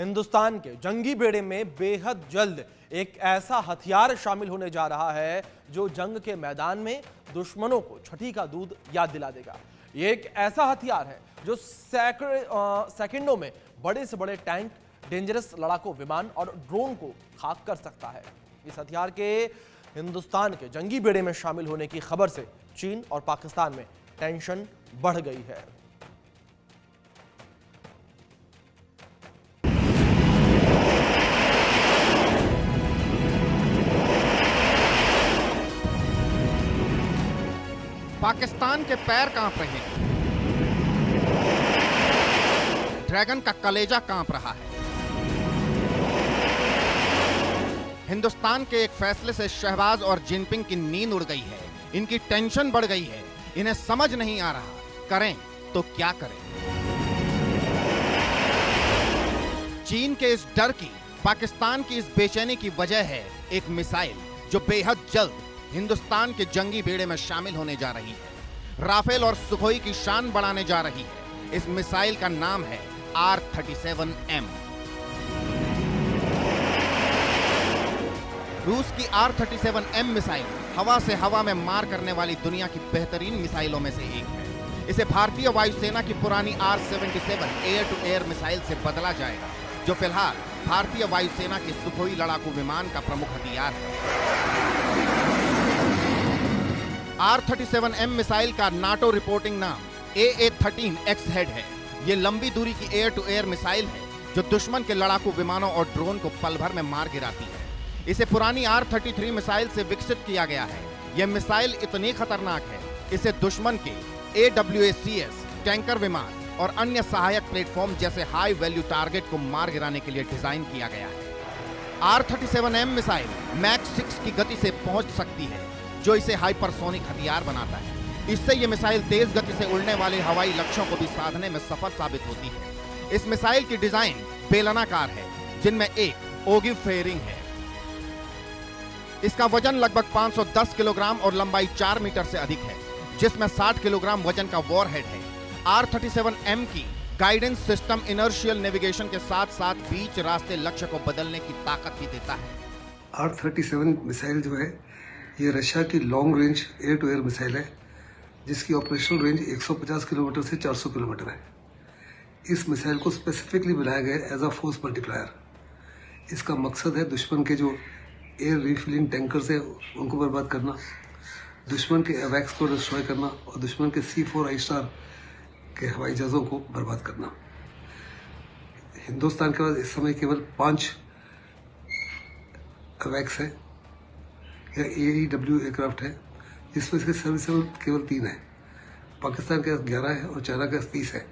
हिंदुस्तान के जंगी बेड़े में बेहद जल्द एक ऐसा हथियार शामिल होने जा रहा है जो जंग के मैदान में दुश्मनों को छठी का दूध याद दिला देगा। ये एक ऐसा हथियार है जो सेकंडों में बड़े से बड़े टैंक, डेंजरस लड़ाकू विमान और ड्रोन को खाक कर सकता है। इस हथियार के हिंदुस्तान के जंगी बेड़े में शामिल होने की खबर से चीन और पाकिस्तान में टेंशन बढ़ गई है। पाकिस्तान के पैर कांप रहे हैं, ड्रैगन का कलेजा कांप रहा है। हिंदुस्तान के एक फैसले से शहबाज और जिनपिंग की नींद उड़ गई है, इनकी टेंशन बढ़ गई है, इन्हें समझ नहीं आ रहा करें तो क्या करें। चीन के इस डर की, पाकिस्तान की इस बेचैनी की वजह है एक मिसाइल जो बेहद जल्द हिंदुस्तान के जंगी बेड़े में शामिल होने जा रही है। राफेल और सुखोई की शान बढ़ाने जा रही है। इस मिसाइल का नाम है R-37M। रूस की R-37M मिसाइल हवा से हवा में मार करने वाली दुनिया की बेहतरीन मिसाइलों में से एक है। इसे भारतीय वायुसेना की पुरानी R-77 air to air missile से बदला जाएगा, जो फिलहाल भारतीय वायुसेना के सुखोई लड़ाकू विमान का प्रमुख हथियार है। R-37M मिसाइल का नाटो रिपोर्टिंग नाम AA-13X हेड है। ये लंबी दूरी की एयर टू एयर मिसाइल है जो दुश्मन के लड़ाकू विमानों और ड्रोन को पल भर में मार गिराती है। इसे पुरानी R-33 मिसाइल से विकसित किया गया है। यह मिसाइल इतनी खतरनाक है, इसे दुश्मन के AWACS टैंकर विमान और अन्य सहायक प्लेटफॉर्म जैसे हाई वैल्यू टारगेट को मार गिराने के लिए डिजाइन किया गया है। R-37M मिसाइल मैक 6 की गति से पहुंच सकती है, जो इसे हाइपरसोनिक हथियार बनाता है। इससे यह मिसाइल तेज गति से उड़ने वाले हवाई लक्ष्यों को भी साधने में सफल साबित होती है। इस मिसाइल की डिजाइन बेलनाकार है, जिनमें एक ओगिव फेयरिंग है। इसका वजन लगभग 510 किलोग्राम और लंबाई 4 मीटर से अधिक है, जिसमें 60 किलोग्राम वजन का वॉरहेड है। R-37M की गाइडेंस सिस्टम इनर्शियल नेविगेशन के साथ साथ बीच रास्ते लक्ष्य को बदलने की ताकत भी देता है। R-37 मिसाइल जो है, ये रशिया की long range air to air missile है, जिसकी ऑपरेशनल रेंज 150 किलोमीटर से 400 किलोमीटर है। इस मिसाइल को स्पेसिफिकली बनाया गया एज अ फोर्स मल्टीप्लायर। इसका मकसद है दुश्मन के जो एयर रिफिलिंग टैंकर्स है उनको बर्बाद करना, दुश्मन के एवैक्स को डिस्ट्रॉय करना और दुश्मन के C-4I के हवाई जहाज़ों को बर्बाद करना। हिंदुस्तान के पास इस समय केवल 5 एवैक्स है या AEW एयरक्राफ्ट है, जिसमें इसके सर्विसेबल केवल 3 है। पाकिस्तान के 11 है और चाइना के 30 है।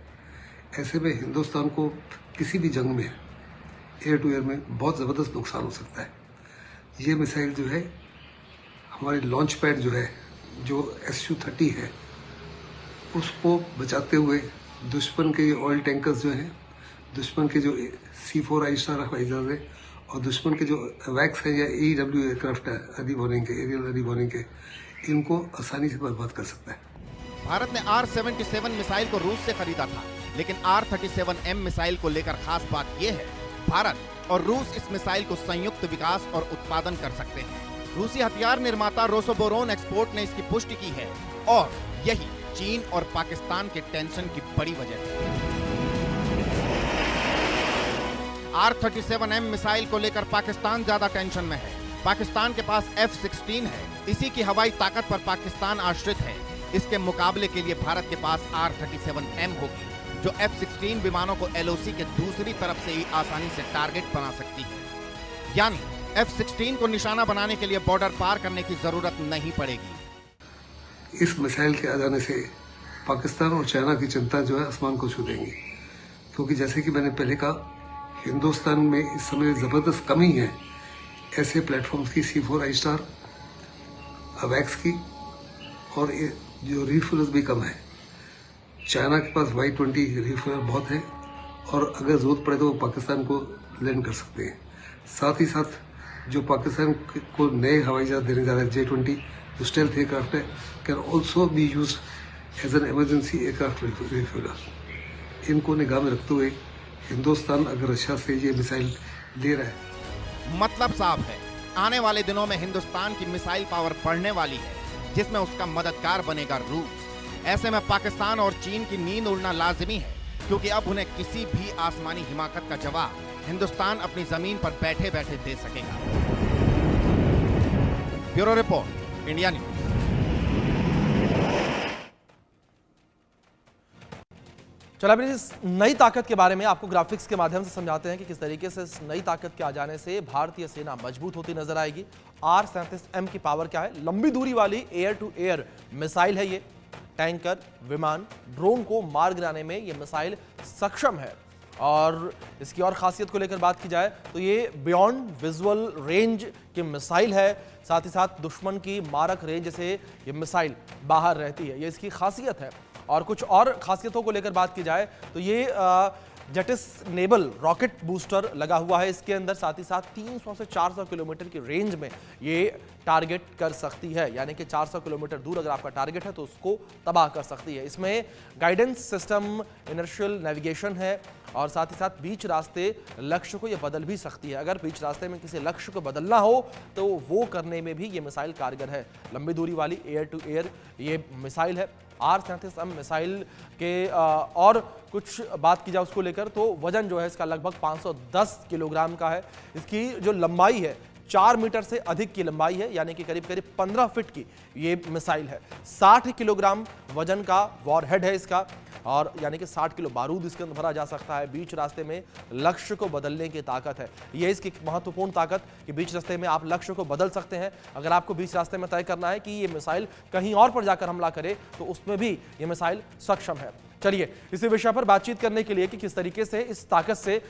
ऐसे में हिंदुस्तान को किसी भी जंग में एयर टू एयर में बहुत ज़बरदस्त नुकसान हो सकता है। ये मिसाइल जो है, हमारी लॉन्च पैड जो है, जो SU-30 है, उसको बचाते हुए दुश्मन के ऑयल टैंकर्स जो हैं, दुश्मन के जो C-4I हवाई जहाज़ है और दुश्मन के जो वैक्स है या AEW एयरक्राफ्ट है, अर्ली वार्निंग के, एरियल अर्ली वार्निंग के, इनको आसानी से बर्बाद कर सकता है। भारत ने R-77 मिसाइल को रूस से खरीदा था, लेकिन R-37M मिसाइल को लेकर खास बात यह है, भारत और रूस इस मिसाइल को संयुक्त विकास और उत्पादन कर सकते हैं। रूसी हथियार निर्माता रोसोबोरोन एक्सपोर्ट ने इसकी पुष्टि की है और यही चीन और पाकिस्तान के टेंशन की बड़ी वजह है। R-37M मिसाइल को लेकर पाकिस्तान ज्यादा टेंशन में है। पाकिस्तान के पास F-16 है, इसी की हवाई ताकत पर पाकिस्तान आश्रित है। इसके मुकाबले के लिए भारत के पास R-37M होगी, जो F-16 विमानों को LOC के दूसरी तरफ से ही आसानी से टारगेट बना सकती है। यानी F-16 को निशाना बनाने के लिए बॉर्डर पार करने की जरूरत नहीं पड़ेगी। इस मिसाइल के आ जाने से पाकिस्तान और चाइना की चिंता जो है आसमान को छू देंगी, क्योंकि जैसे कि मैंने पहले कहा, हिंदुस्तान में इस समय ज़बरदस्त कमी है ऐसे प्लेटफॉर्म्स की, C-4I अवैक्स की, और जो रिफ्यूल्स भी कम है। चाइना के पास Y-20 रिफ्यूल बहुत है और अगर ज़रूरत पड़े तो वो पाकिस्तान को लैंड कर सकते हैं। साथ ही साथ जो पाकिस्तान को नए हवाई जहाज देने जा रहे हैं, J-20 जो स्टेल्थ एयरक्राफ्ट है, can also be use as an emergency aircraft refueller. इनको निगाह में रखते हुए हिंदुस्तान अगर रशिया से ये मिसाइल ले रहा है, मतलब साफ है, आने वाले दिनों में हिंदुस्तान की मिसाइल पावर बढ़ने वाली है, जिसमें उसका मददगार बनेगा रूस। ऐसे में पाकिस्तान और चीन की नींद उड़ना लाजिमी है, क्योंकि अब उन्हें किसी भी आसमानी हिमाकत का जवाब हिंदुस्तान अपनी जमीन पर बैठे बैठे दे सकेगा। Bureau report, India news. चलो अभी इस नई ताकत के बारे में आपको ग्राफिक्स के माध्यम से समझाते हैं कि किस तरीके से इस नई ताकत के आ जाने से भारतीय सेना मजबूत होती नजर आएगी। R-37M की पावर क्या है? लंबी दूरी वाली एयर टू एयर मिसाइल है ये। टैंकर, विमान, ड्रोन को मार गिराने में ये मिसाइल सक्षम है। और इसकी और खासियत को लेकर बात की जाए तो ये बियॉन्ड विजुअल रेंज की मिसाइल है। साथ ही साथ दुश्मन की मारक रेंज से ये मिसाइल बाहर रहती है, ये इसकी खासियत है। और कुछ और खासियतों को लेकर बात की जाए तो ये जेटिस नेबल रॉकेट बूस्टर लगा हुआ है इसके अंदर। साथ ही साथ 300 से 400 किलोमीटर की रेंज में ये टारगेट कर सकती है, यानी कि 400 किलोमीटर दूर अगर आपका टारगेट है तो उसको तबाह कर सकती है। इसमें गाइडेंस सिस्टम, इनर्शियल नेविगेशन है और साथ ही साथ बीच रास्ते लक्ष्य को ये बदल भी सकती है। अगर बीच रास्ते में किसी लक्ष्य को बदलना हो तो वो करने में भी ये मिसाइल कारगर है। लंबी दूरी वाली एयर टू एयर ये मिसाइल है। R-37M मिसाइल के और कुछ बात की जाए उसको लेकर तो वजन जो है इसका लगभग 510 किलोग्राम का है। इसकी जो लंबाई है 4 मीटर से अधिक की लंबाई है, यानी कि करीब करीब 15 फीट की ये मिसाइल है। 60 किलोग्राम वजन का वॉरहेड है इसका और यानी कि 60 किलो बारूद इसके अंदर भरा जा सकता है। बीच रास्ते में लक्ष्य को बदलने की ताकत है, ये इसकी महत्वपूर्ण ताकत कि बीच रास्ते में आप लक्ष्य को बदल सकते हैं। अगर आपको बीच रास्ते में तय करना है कि ये मिसाइल कहीं और पर जाकर हमला करे तो उसमें भी ये मिसाइल सक्षम है। चलिए इसी विषय पर बातचीत करने के लिए कि किस तरीके से इस ताकत से